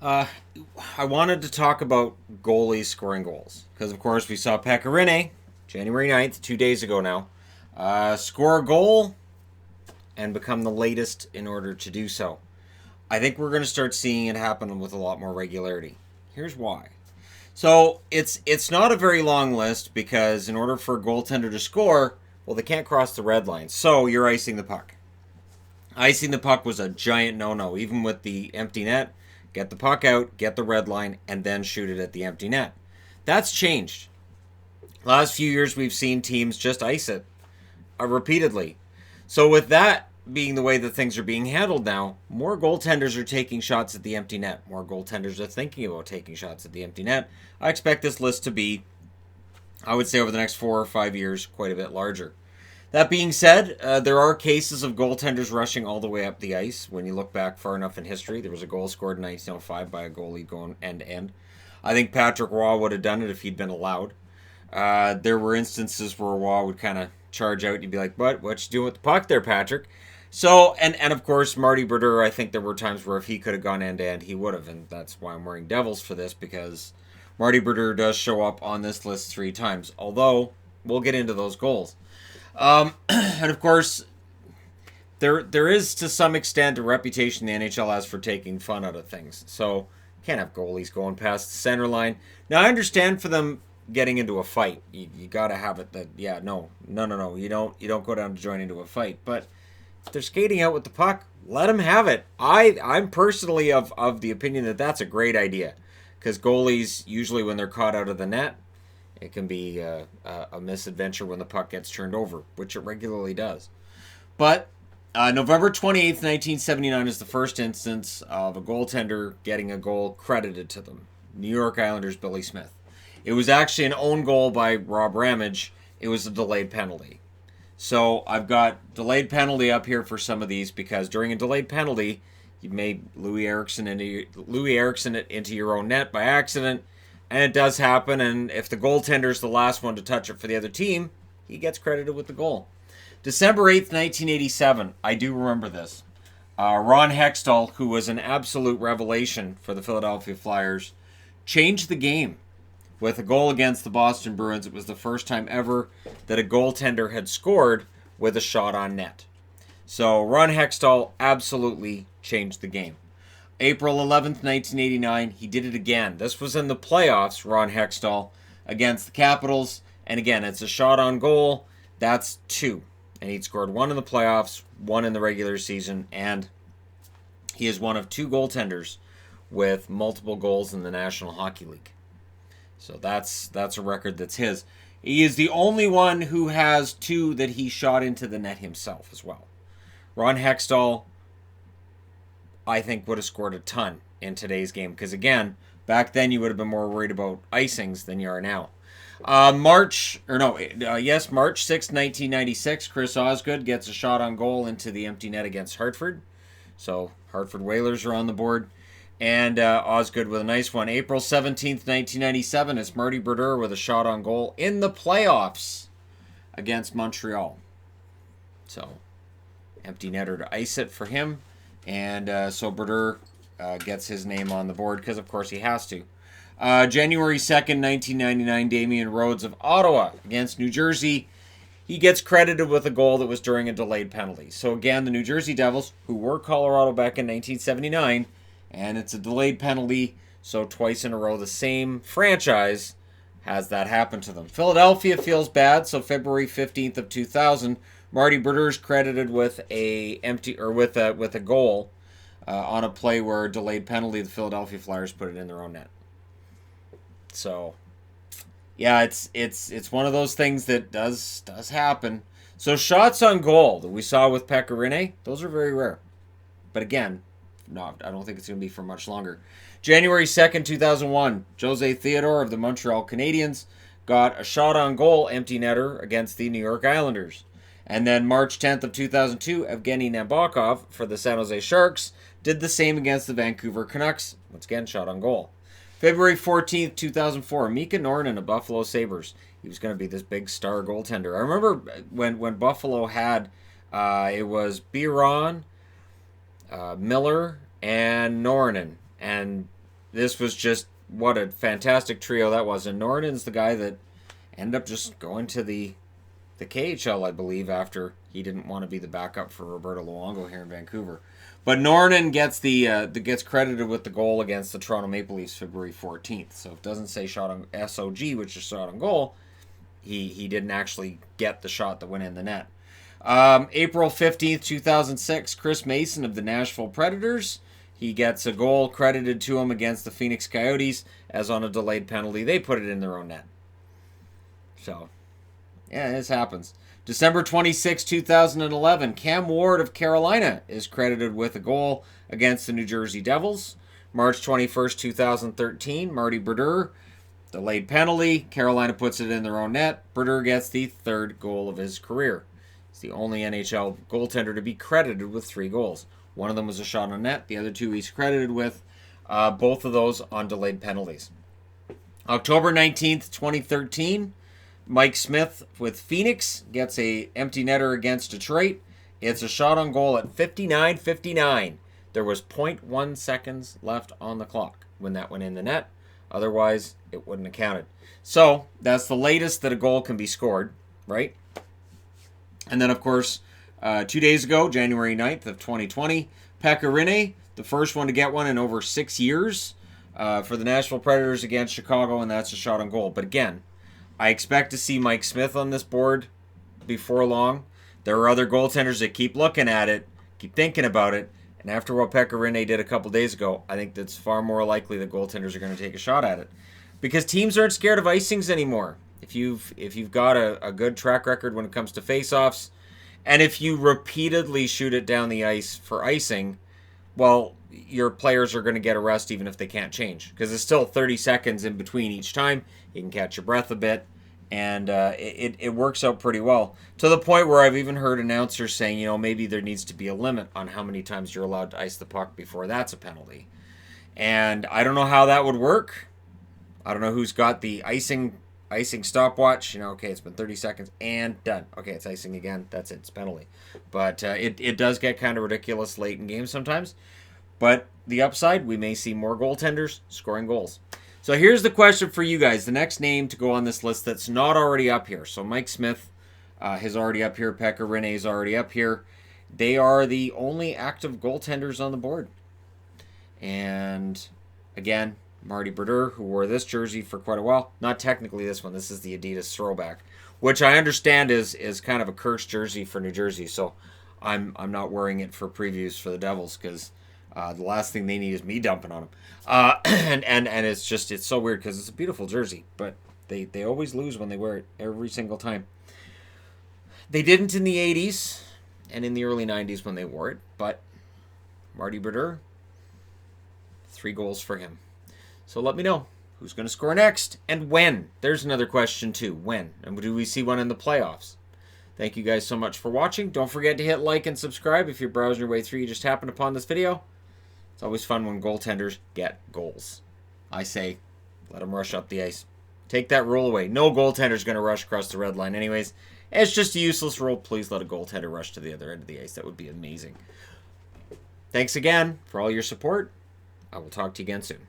Uh, I wanted to talk about goalies scoring goals because, of course, we saw Pekka Rinne, January 9th, 2 days ago now, score a goal and become the latest in order to do so. I think we're going to start seeing it happen with a lot more regularity. Here's why. So it's not a very long list because in order for a goaltender to score, well, they can't cross the red line. So you're icing the puck. Icing the puck was a giant no-no, even with the empty net. Get the puck out, get the red line, and then shoot it at the empty net. That's changed. Last few years, we've seen teams just ice it repeatedly. So with that being the way that things are being handled now, more goaltenders are taking shots at the empty net. More goaltenders are thinking about taking shots at the empty net. I expect this list to be, I would say, over the next 4 or 5 years, quite a bit larger. That being said, there are cases of goaltenders rushing all the way up the ice. When you look back far enough in history, there was a goal scored in 1905 by a goalie going end to end. I think Patrick Waugh would have done it if he'd been allowed. There were instances where Waugh would kind of charge out and you'd be like, what you doing with the puck there, Patrick? So, and of course, Marty Brodeur, I think there were times where if he could have gone end to end, he would have. And that's why I'm wearing Devils for this, because Marty Brodeur does show up on this list 3 times. Although, we'll get into those goals. And of course, there is to some extent a reputation the NHL has for taking fun out of things. So can't have goalies going past the center line. Now I understand for them getting into a fight, you got to have it that no. You don't go down to join into a fight. But if they're skating out with the puck, let them have it. I'm personally of the opinion that that's a great idea, because goalies usually when they're caught out of the net, it can be a misadventure when the puck gets turned over, which it regularly does. But November 28th, 1979 is the first instance of a goaltender getting a goal credited to them. New York Islanders' Billy Smith. It was actually an own goal by Rob Ramage. It was a delayed penalty. So I've got delayed penalty up here for some of these because during a delayed penalty, you made Louis Eriksson into your own net by accident, and it does happen. And if the goaltender's the last one to touch it for the other team, he gets credited with the goal. December 8th, 1987. I do remember this. Ron Hextall, who was an absolute revelation for the Philadelphia Flyers, changed the game with a goal against the Boston Bruins. It was the first time ever that a goaltender had scored with a shot on net. So Ron Hextall absolutely changed the game. April 11th, 1989, he did it again. This was in the playoffs, Ron Hextall, against the Capitals. And again, it's a shot on goal. That's 2. And he'd scored 1 in the playoffs, 1 in the regular season, and he is one of 2 goaltenders with multiple goals in the National Hockey League. So that's a record that's his. He is the only one who has 2 that he shot into the net himself as well. Ron Hextall, I think, would have scored a ton in today's game, because again, back then you would have been more worried about icings than you are now. March 6th, 1996, Chris Osgood gets a shot on goal into the empty net against Hartford. So Hartford Whalers are on the board. And Osgood with a nice one. April 17th, 1997, it's Marty Brodeur with a shot on goal in the playoffs against Montreal. So empty netter to ice it for him. And so Brodeur gets his name on the board because, of course, he has to. January 2nd, 1999, Damian Rhodes of Ottawa against New Jersey. He gets credited with a goal that was during a delayed penalty. So again, the New Jersey Devils, who were Colorado back in 1979, and it's a delayed penalty, so twice in a row the same franchise has that happen to them. Philadelphia feels bad, so February 15th of 2000, Marty Brodeur is credited with with a goal on a play where a delayed penalty, the Philadelphia Flyers put it in their own net. So, yeah, it's one of those things that does happen. So shots on goal that we saw with Pekka Rinne, those are very rare. But again, no, I don't think it's going to be for much longer. January 2nd, 2001, Jose Theodore of the Montreal Canadiens got a shot on goal empty netter against the New York Islanders. And then March 10th of 2002, Evgeny Nabokov for the San Jose Sharks did the same against the Vancouver Canucks. Once again, shot on goal. February 14th, 2004, Mika Norrinen of Buffalo Sabres. He was going to be this big star goaltender. I remember when Buffalo had, it was Biron, Miller, and Norrinen. And this was just what a fantastic trio that was. And Norton's the guy that ended up just going to the KHL, I believe, after he didn't want to be the backup for Roberto Luongo here in Vancouver. But Norton gets gets credited with the goal against the Toronto Maple Leafs February 14th. So it doesn't say shot on SOG, which is shot on goal. He didn't actually get the shot that went in the net. April 15th, 2006, Chris Mason of the Nashville Predators. He gets a goal credited to him against the Phoenix Coyotes, as on a delayed penalty, they put it in their own net. So, yeah, this happens. December 26, 2011, Cam Ward of Carolina is credited with a goal against the New Jersey Devils. March 21st, 2013, Marty Brodeur, delayed penalty. Carolina puts it in their own net. Brodeur gets the third goal of his career. He's the only NHL goaltender to be credited with 3 goals. One of them was a shot on net. The other 2 he's credited with. Both of those on delayed penalties. October 19th, 2013, Mike Smith with Phoenix gets a empty netter against Detroit. It's a shot on goal at 59-59. There was 0.1 seconds left on the clock when that went in the net. Otherwise, it wouldn't have counted. So, that's the latest that a goal can be scored, right? And then, of course, 2 days ago, January 9th of 2020, Pekka Rinne, the first one to get one in over 6 years for the Nashville Predators against Chicago, and that's a shot on goal. But again, I expect to see Mike Smith on this board before long. There are other goaltenders that keep looking at it, keep thinking about it, and after what Pekka Rinne did a couple days ago, I think that's far more likely that goaltenders are going to take a shot at it. Because teams aren't scared of icings anymore. If you've got a good track record when it comes to faceoffs, and if you repeatedly shoot it down the ice for icing, well, your players are going to get a rest even if they can't change. Because it's still 30 seconds in between each time. You can catch your breath a bit. And it works out pretty well. To the point where I've even heard announcers saying, maybe there needs to be a limit on how many times you're allowed to ice the puck before that's a penalty. And I don't know how that would work. I don't know who's got the icing stopwatch. Okay, it's been 30 seconds and done. Okay, it's icing again. That's it. It's penalty. But it does get kind of ridiculous late in games sometimes. But the upside, we may see more goaltenders scoring goals. So here's the question for you guys. The next name to go on this list that's not already up here. So Mike Smith is already up here. Pekka Rinne is already up here. They are the only active goaltenders on the board. And again, Marty Brodeur, who wore this jersey for quite a while. Not technically this one. This is the Adidas throwback, which I understand is kind of a cursed jersey for New Jersey. So I'm not wearing it for previews for the Devils because the last thing they need is me dumping on them. And it's so weird because it's a beautiful jersey, but they always lose when they wear it every single time. They didn't in the 80s and in the early 90s when they wore it, but Marty Brodeur, 3 goals for him. So let me know who's going to score next and when. There's another question too. When? And do we see one in the playoffs? Thank you guys so much for watching. Don't forget to hit like and subscribe if you're browsing your way through. You just happened upon this video. It's always fun when goaltenders get goals. I say, let them rush up the ice. Take that rule away. No goaltender's going to rush across the red line anyways. It's just a useless rule. Please let a goaltender rush to the other end of the ice. That would be amazing. Thanks again for all your support. I will talk to you again soon.